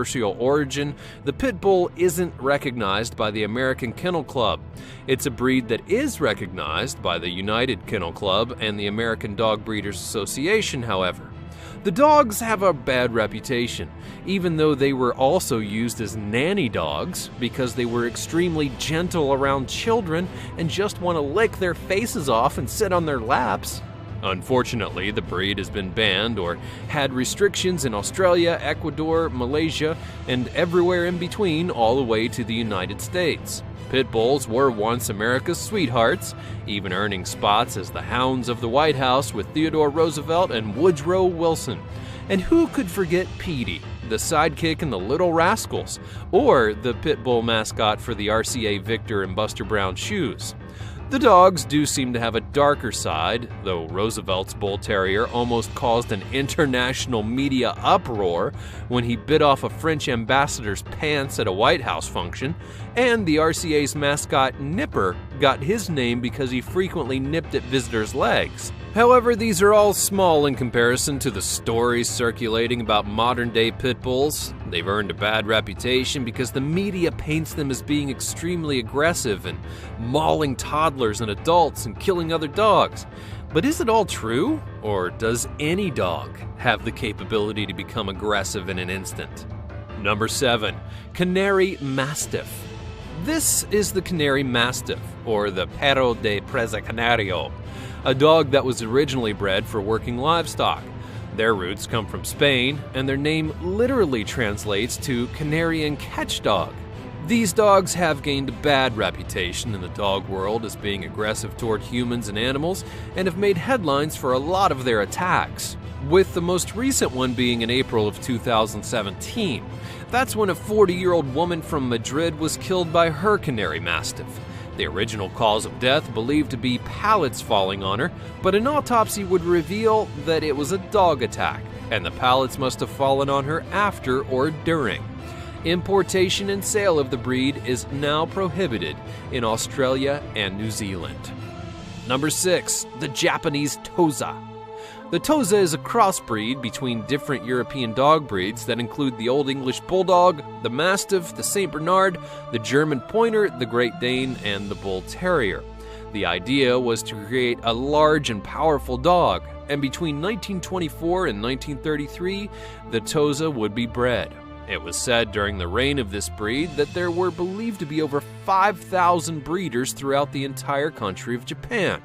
controversial origin, the Pit Bull isn't recognized by the American Kennel Club. It's a breed that is recognized by the United Kennel Club and the American Dog Breeders Association, however. The dogs have a bad reputation, even though they were also used as nanny dogs because they were extremely gentle around children and just want to lick their faces off and sit on their laps. Unfortunately, the breed has been banned or had restrictions in Australia, Ecuador, Malaysia, and everywhere in between, all the way to the United States. Pit Bulls were once America's sweethearts, even earning spots as the Hounds of the White House with Theodore Roosevelt and Woodrow Wilson. And who could forget Petey, the sidekick in The Little Rascals, or the Pit Bull mascot for the RCA Victor and Buster Brown shoes? The dogs do seem to have a darker side, though Roosevelt's Bull Terrier almost caused an international media uproar when he bit off a French ambassador's pants at a White House function, and the RCA's mascot Nipper got his name because he frequently nipped at visitors' legs. However, these are all small in comparison to the stories circulating about modern-day pit bulls. They've earned a bad reputation because the media paints them as being extremely aggressive and mauling toddlers and adults and killing other dogs. But is it all true? Or does any dog have the capability to become aggressive in an instant? Number 7. Canary Mastiff. This is the Canary Mastiff, or the Perro de Presa Canario, a dog that was originally bred for working livestock. Their roots come from Spain, and their name literally translates to Canarian catch dog. These dogs have gained a bad reputation in the dog world as being aggressive toward humans and animals, and have made headlines for a lot of their attacks, with the most recent one being in April of 2017. That's when a 40-year-old woman from Madrid was killed by her Canary Mastiff. The original cause of death believed to be pallets falling on her, but an autopsy would reveal that it was a dog attack, and the pallets must have fallen on her after or during. Importation and sale of the breed is now prohibited in Australia and New Zealand. Number 6. The Japanese Tosa. The Tosa is a crossbreed between different European dog breeds that include the Old English Bulldog, the Mastiff, the St. Bernard, the German Pointer, the Great Dane, and the Bull Terrier. The idea was to create a large and powerful dog, and between 1924 and 1933, the Tosa would be bred. It was said during the reign of this breed that there were believed to be over 5,000 breeders throughout the entire country of Japan.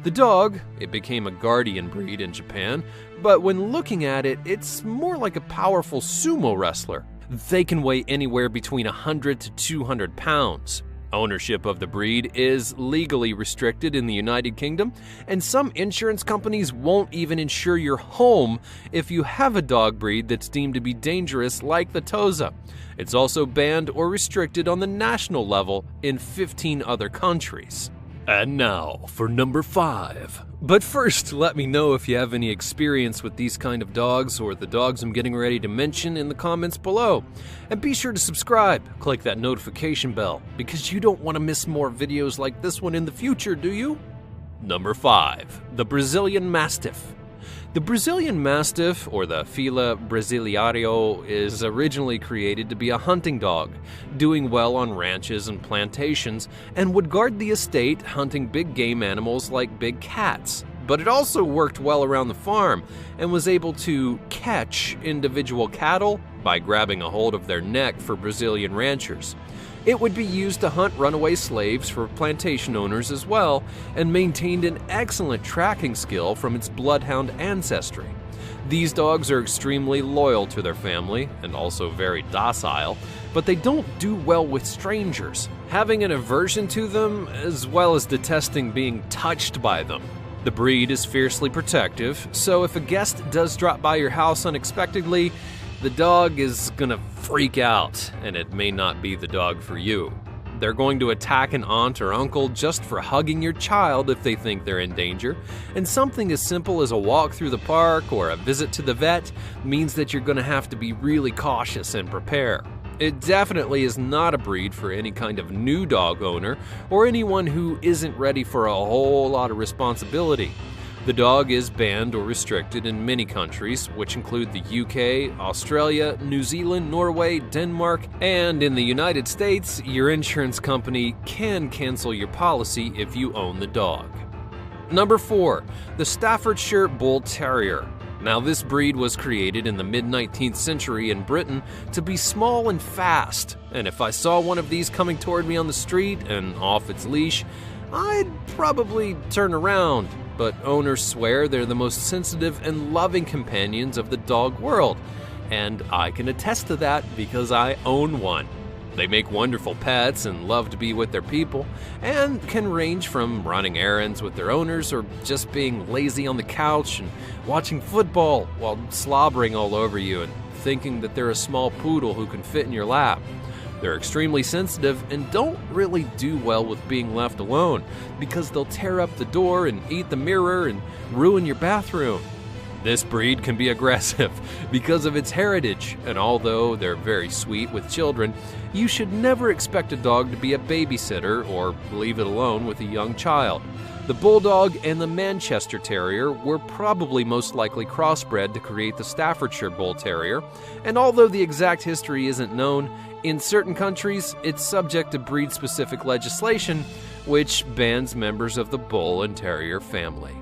The dog, it became a guardian breed in Japan, but when looking at it, it's more like a powerful sumo wrestler. They can weigh anywhere between 100 to 200 pounds. Ownership of the breed is legally restricted in the United Kingdom, and some insurance companies won't even insure your home if you have a dog breed that's deemed to be dangerous like the Tosa. It's also banned or restricted on the national level in 15 other countries. And now for number 5. But first, let me know if you have any experience with these kind of dogs or the dogs I'm getting ready to mention in the comments below. And be sure to subscribe, click that notification bell, because you don't want to miss more videos like this one in the future, do you? Number 5. The Brazilian Mastiff. The Brazilian Mastiff, or the Fila Brasiliario, is originally created to be a hunting dog, doing well on ranches and plantations, and would guard the estate, hunting big game animals like big cats. But it also worked well around the farm, and was able to catch individual cattle by grabbing a hold of their neck for Brazilian ranchers. It would be used to hunt runaway slaves for plantation owners as well, and maintained an excellent tracking skill from its bloodhound ancestry. These dogs are extremely loyal to their family, and also very docile, but they don't do well with strangers, having an aversion to them as well as detesting being touched by them. The breed is fiercely protective, so if a guest does drop by your house unexpectedly, the dog is gonna freak out, and it may not be the dog for you. They're going to attack an aunt or uncle just for hugging your child if they think they're in danger, and something as simple as a walk through the park or a visit to the vet means that you're gonna have to be really cautious and prepare. It definitely is not a breed for any kind of new dog owner or anyone who isn't ready for a whole lot of responsibility. The dog is banned or restricted in many countries, which include the UK, Australia, New Zealand, Norway, Denmark, and in the United States, your insurance company can cancel your policy if you own the dog. Number 4. The Staffordshire Bull Terrier. Now, this breed was created in the mid-19th century in Britain to be small and fast, and if I saw one of these coming toward me on the street and off its leash, I'd probably turn around. But owners swear they're the most sensitive and loving companions of the dog world, and I can attest to that because I own one. They make wonderful pets and love to be with their people, and can range from running errands with their owners or just being lazy on the couch and watching football while slobbering all over you and thinking that they're a small poodle who can fit in your lap. They're extremely sensitive and don't really do well with being left alone because they'll tear up the door and eat the mirror and ruin your bathroom. This breed can be aggressive because of its heritage, and although they're very sweet with children, you should never expect a dog to be a babysitter or leave it alone with a young child. The Bulldog and the Manchester Terrier were probably most likely crossbred to create the Staffordshire Bull Terrier, and although the exact history isn't known, in certain countries it's subject to breed-specific legislation, which bans members of the Bull and Terrier family.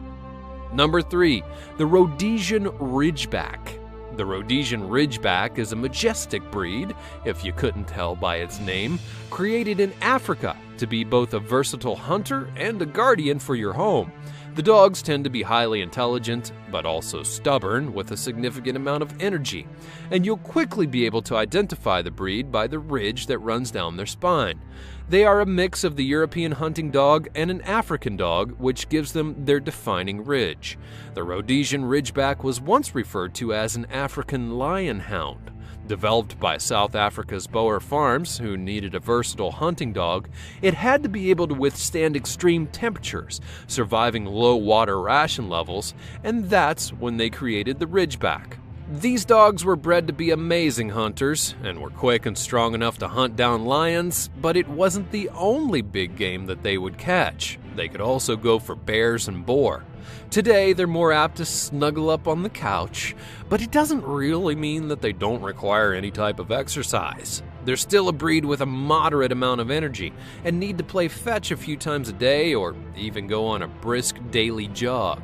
Number 3. The Rhodesian Ridgeback. The Rhodesian Ridgeback is a majestic breed, if you couldn't tell by its name, created in Africa to be both a versatile hunter and a guardian for your home. The dogs tend to be highly intelligent, but also stubborn with a significant amount of energy, and you'll quickly be able to identify the breed by the ridge that runs down their spine. They are a mix of the European hunting dog and an African dog, which gives them their defining ridge. The Rhodesian Ridgeback was once referred to as an African lion hound. Developed by South Africa's Boer Farms, who needed a versatile hunting dog, it had to be able to withstand extreme temperatures, surviving low water ration levels, and that's when they created the Ridgeback. These dogs were bred to be amazing hunters and were quick and strong enough to hunt down lions, but it wasn't the only big game that they would catch. They could also go for bears and boar. Today, they're more apt to snuggle up on the couch, but it doesn't really mean that they don't require any type of exercise. They're still a breed with a moderate amount of energy and need to play fetch a few times a day or even go on a brisk daily jog.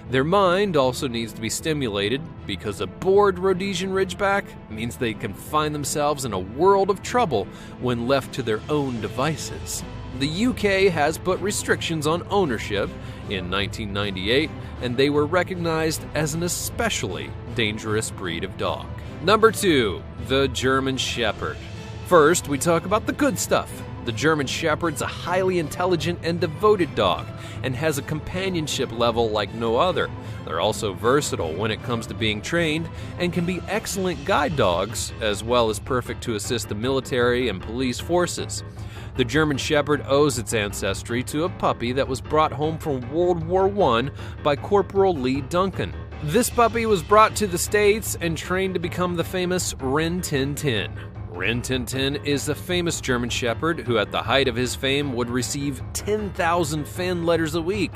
Their mind also needs to be stimulated because a bored Rhodesian Ridgeback means they can find themselves in a world of trouble when left to their own devices. The UK has put restrictions on ownership in 1998, and they were recognized as an especially dangerous breed of dog. Number 2, the German Shepherd. First, we talk about the good stuff. The German Shepherd's a highly intelligent and devoted dog and has a companionship level like no other. They're also versatile when it comes to being trained and can be excellent guide dogs, as well as perfect to assist the military and police forces. The German Shepherd owes its ancestry to a puppy that was brought home from World War I by Corporal Lee Duncan. This puppy was brought to the States and trained to become the famous Rin Tin Tin. Rin Tin Tin is the famous German Shepherd who at the height of his fame would receive 10,000 fan letters a week.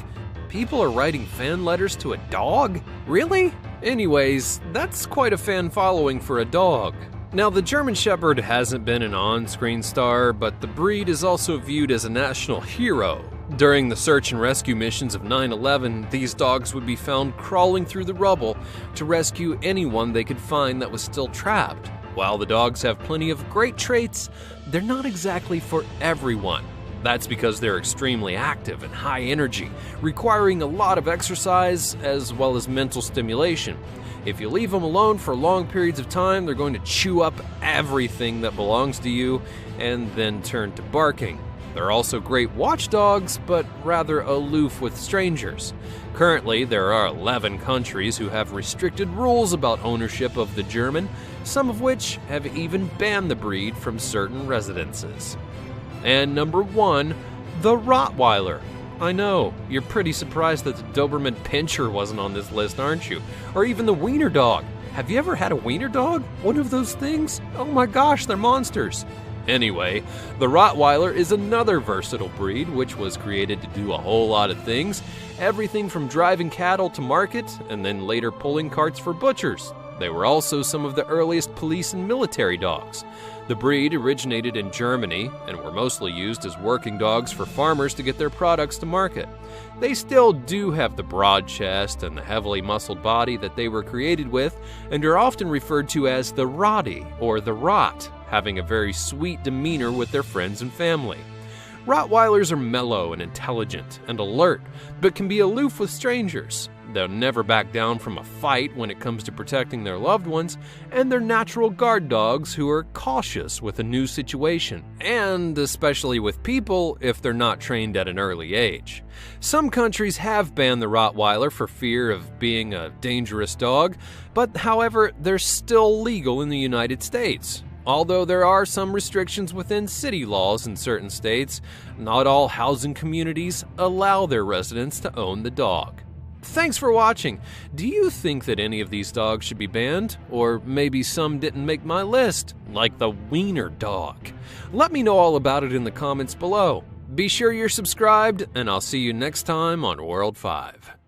People are writing fan letters to a dog? Really? Anyways, that's quite a fan following for a dog. Now, the German Shepherd hasn't been an on-screen star, but the breed is also viewed as a national hero. During the search and rescue missions of 9/11, these dogs would be found crawling through the rubble to rescue anyone they could find that was still trapped. While the dogs have plenty of great traits, they're not exactly for everyone. That's because they're extremely active and high energy, requiring a lot of exercise as well as mental stimulation. If you leave them alone for long periods of time, they're going to chew up everything that belongs to you and then turn to barking. They're also great watchdogs, but rather aloof with strangers. Currently, there are 11 countries who have restricted rules about ownership of the German, some of which have even banned the breed from certain residences. And number 1, the Rottweiler. I know, you're pretty surprised that the Doberman Pinscher wasn't on this list, aren't you? Or even the Wiener Dog. Have you ever had a Wiener Dog? One of those things? Oh my gosh, they're monsters. Anyway, the Rottweiler is another versatile breed which was created to do a whole lot of things, everything from driving cattle to market and then later pulling carts for butchers. They were also some of the earliest police and military dogs. The breed originated in Germany and were mostly used as working dogs for farmers to get their products to market. They still do have the broad chest and the heavily muscled body that they were created with, and are often referred to as the Rottie or the Rot, having a very sweet demeanor with their friends and family. Rottweilers are mellow and intelligent and alert, but can be aloof with strangers. They'll never back down from a fight when it comes to protecting their loved ones, and they're natural guard dogs who are cautious with a new situation, and especially with people if they're not trained at an early age. Some countries have banned the Rottweiler for fear of being a dangerous dog, but however, they're still legal in the United States. Although there are some restrictions within city laws in certain states, not all housing communities allow their residents to own the dog. Thanks for watching. Do you think that any of these dogs should be banned? Or maybe some didn't make my list, like the Wiener dog? Let me know all about it in the comments below. Be sure you're subscribed, and I'll see you next time on World 5.